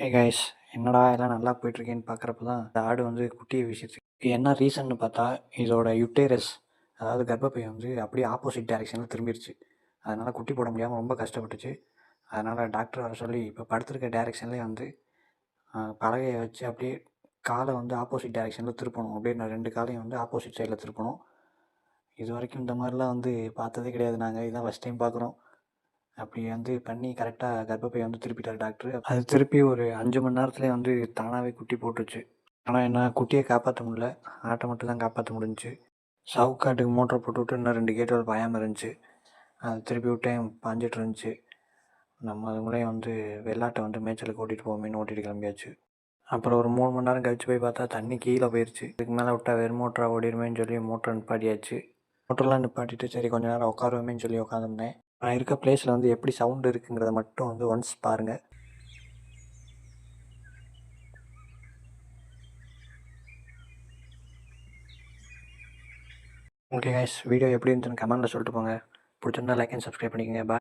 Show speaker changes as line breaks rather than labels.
Hey guys, என்னடா எல்லாம் நல்லா போயிட்டுருக்கேன்னு பார்க்குறப்ப தான் இந்த ஆடு வந்து குட்டியை வீசிச்சு. இது என்ன ரீசன்னு பார்த்தா, இதோட யுட்டேரஸ், அதாவது கர்ப்பப்பை வந்து அப்படியே ஆப்போசிட் டைரெக்ஷனில் திரும்பிடுச்சு. அதனால் குட்டி போட முடியாமல் ரொம்ப கஷ்டப்பட்டுச்சு. அதனால் டாக்டர் வர சொல்லி இப்போ படுத்திருக்க டைரெக்ஷன்லேயே வந்து பலகையை வச்சு அப்படியே காலை வந்து ஆப்போசிட் டைரெக்ஷனில் திருப்பணும். அப்படியே நான் 2 காலையும் வந்து ஆப்போசிட் சைடில் திருப்பணும். இது வரைக்கும் இந்த மாதிரிலாம் வந்து பார்த்ததே கிடையாது. நாங்கள் இதான் ஃபஸ்ட் டைம் பார்க்குறோம். அப்படி வந்து பண்ணி கரெக்டாக கர்ப்பப்பையை வந்து திருப்பிட்டார் டாக்டர். அது திருப்பி ஒரு 5 மணி நேரத்துலேயே வந்து தானாகவே குட்டி போட்டுச்சு. ஆனால் என்ன, குட்டியை காப்பாற்ற முடியல, ஆட்டை மட்டும் தான் காப்பாற்ற முடிஞ்சுச்சு. சவுக்காட்டுக்கு மோட்டரை போட்டு விட்டு இன்னும் 2 கேட் பாயாமல் இருந்துச்சு. அது திருப்பி விட்டேன், பாஞ்சிட்டு இருந்துச்சு. நம்ம அதுங்களையும் வந்து வெள்ளாட்டை வந்து மேய்ச்சலுக்கு ஓட்டிகிட்டு போவோமேன்னு ஓட்டிகிட்டு கிளம்பியாச்சு. அப்புறம் ஒரு 3 மணி நேரம் கழிச்சு போய் பார்த்தா தண்ணி கீழே போயிடுச்சு. இதுக்கு மேலே விட்டா வெறும் மோட்டராக ஓடிடுமேன்னு சொல்லி மோட்டரை நிப்பாட்டியாச்சு. மோட்டர்லாம் நிப்பாட்டிட்டு சரி கொஞ்ச நேரம் உட்காருவோமேன்னு சொல்லி உட்காந்துருந்தேன். நான் இருக்க பிளேஸில் வந்து எப்படி சவுண்டு இருக்குங்கிறத மட்டும் வந்து ஒன்ஸ் பாருங்கள். ஓகே கைஸ், வீடியோ எப்படி இருந்துச்சுன்னு கமெண்ட்டில் சொல்லிட்டு போங்க. பிடிச்சிருந்தா லைக் அண்ட் சப்ஸ்கிரைப் பண்ணிக்கோங்க. பாய்.